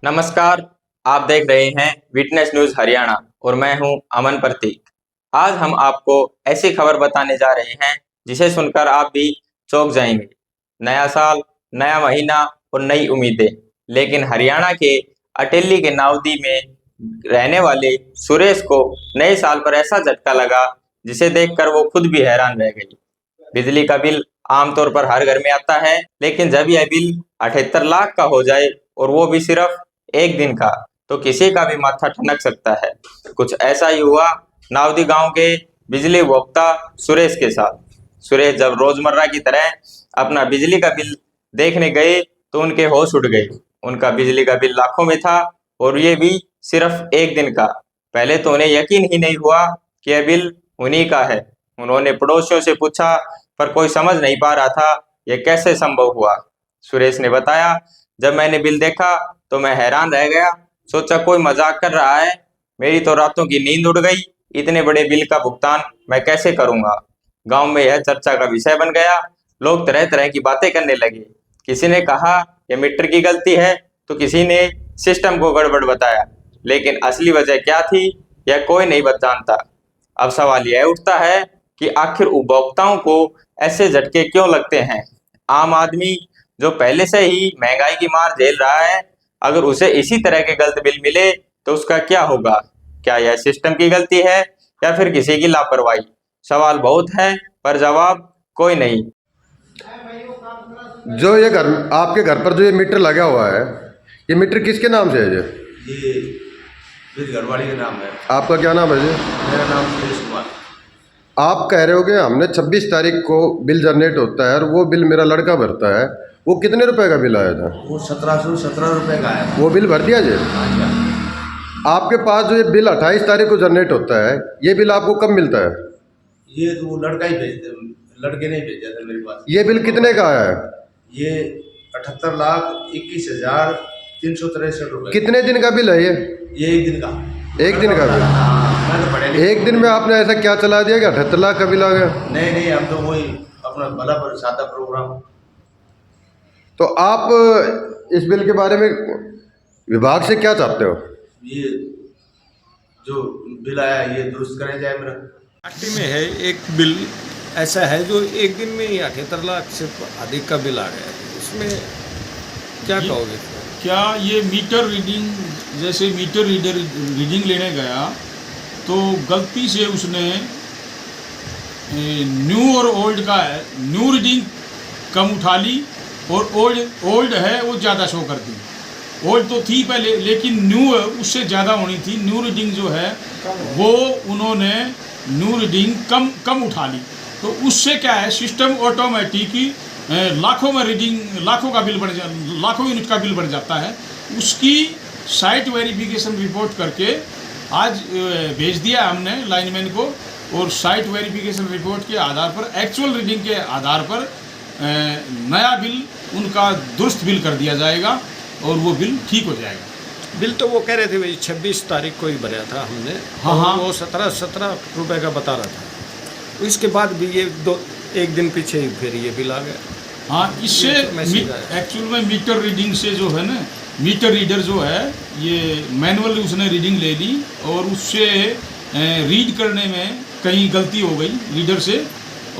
नमस्कार, आप देख रहे हैं विटनेस न्यूज हरियाणा और मैं हूं अमन प्रतीक। आज हम आपको ऐसी खबर बताने जा रहे हैं जिसे सुनकर आप भी चौंक जाएंगे। नया साल, नया महीना और नई उम्मीदें, लेकिन हरियाणा के अटेली के नावदी में रहने वाले सुरेश को नए साल पर ऐसा झटका लगा जिसे देखकर वो खुद भी हैरान रह गई। बिजली का बिल आमतौर पर हर घर में आता है, लेकिन जब यह बिल 78 लाख का हो जाए और वो भी सिर्फ एक दिन का, तो किसी का भी माथा ठनक सकता है। कुछ ऐसा ही हुआ नावदी गांव के बिजली उपभोक्ता सुरेश के साथ। सुरेश जब रोजमर्रा की तरह अपना बिजली का बिल देखने गए तो उनके होश उड़ गए। उनका बिजली का बिल लाखों में था और ये भी सिर्फ एक दिन का। पहले तो उन्हें यकीन ही नहीं हुआ कि यह बिल उन्हीं का है। उन्होंने पड़ोसियों से पूछा, पर कोई समझ नहीं पा रहा था यह कैसे संभव हुआ। सुरेश ने बताया, जब मैंने बिल देखा तो मैं हैरान रह गया। सोचा कोई मजाक कर रहा है। मेरी तो रातों की नींद उड़ गई। इतने बड़े बिल का भुगतान मैं कैसे करूंगा। गांव में यह चर्चा का विषय बन गया। लोग तरह तरह की बातें करने लगे। किसी ने कहा यह मीटर की गलती है, तो किसी ने सिस्टम को गड़बड़ बताया, लेकिन असली वजह क्या थी यह कोई नहीं जानता। अब सवाल यह उठता है कि आखिर उपभोक्ताओं को ऐसे झटके क्यों लगते हैं। आम आदमी जो पहले से ही महंगाई की मार झेल रहा है, अगर उसे इसी तरह के गलत बिल मिले तो उसका क्या होगा। क्या यह सिस्टम की गलती है या फिर किसी की लापरवाही। सवाल बहुत है पर जवाब कोई नहीं। जो ये घर आपके घर पर जो ये मीटर लगा हुआ है, ये मीटर किसके नाम से है? ये मेरी घरवाली का नाम है। आपका क्या नाम है जी? मेरा नाम सुरेश कुमार। आप कह रहे हो कि हमने 26 तारीख को बिल जनरेट होता है और वो बिल मेरा लड़का भरता है। वो कितने रुपए का बिल आया था? वो 1717 रुपये का आया। वो बिल भर दिया जी? आपके पास जो ये बिल 28 तारीख को जनरेट होता है, ये बिल आपको कब मिलता है? ये तो वो लड़का ही भेजते, लड़के ने भेजा था मेरे पास। ये बिल कितने का आया है? ये 78,21,363 रुपये। कितने दिन का बिल है ये? एक दिन का। एक दिन का बिल? मैं तो पढ़े एक दिन में आपने ऐसा क्या चला दिया कि 78 लाख का बिल आ गया? नहीं, हम तो वही अपना भला पर सादा प्रोग्राम। तो आप इस बिल के बारे में विभाग से क्या चाहते हो? ये जो बिल आया ये दुरुस्त कराया जाए मेरा। पार्टी में है एक बिल ऐसा है जो एक दिन में ही 78 लाख से अधिक का बिल आ गया है। इसमें क्या कहोगे? क्या ये मीटर रीडिंग, जैसे मीटर रीडर रीडिंग लेने गया तो गलती से उसने न्यू और ओल्ड का न्यू रीडिंग कम उठा ली और ओल्ड है वो ज़्यादा शो कर दी। ओल्ड तो थी पहले, लेकिन न्यू उससे ज़्यादा होनी थी। न्यू रीडिंग जो है वो उन्होंने न्यू रीडिंग कम उठा ली। तो उससे क्या है, सिस्टम ऑटोमेटिक लाखों में रीडिंग, लाखों यूनिट का बिल बढ़ जाता है। उसकी साइट वेरिफिकेशन रिपोर्ट करके आज भेज दिया हमने लाइनमैन को, और साइट वेरिफिकेशन रिपोर्ट के आधार पर, एक्चुअल रीडिंग के आधार पर नया बिल उनका दुरुस्त बिल कर दिया जाएगा और वो बिल ठीक हो जाएगा। बिल तो वो कह रहे थे भाई 26 तारीख को ही भरा था हमने। हाँ। वो 17 रुपए का बता रहा था। इसके बाद भी ये एक दिन पीछे ही फिर ये बिल आ गया। हाँ, इससे एक्चुअल में मीटर रीडिंग से जो है ना, मीटर रीडर जो है ये मैनुअली उसने रीडिंग ले ली और उससे रीड करने में कहीं गलती हो गई रीडर से,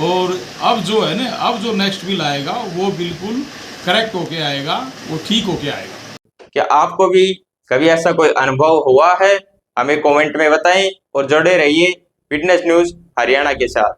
और अब जो है ना, अब जो नेक्स्ट बिल आएगा वो बिल्कुल करेक्ट होके आएगा, वो ठीक होके आएगा। क्या आपको भी कभी ऐसा कोई अनुभव हुआ है? हमें कमेंट में बताएं और जुड़े रहिए विटनेस न्यूज हरियाणा के साथ।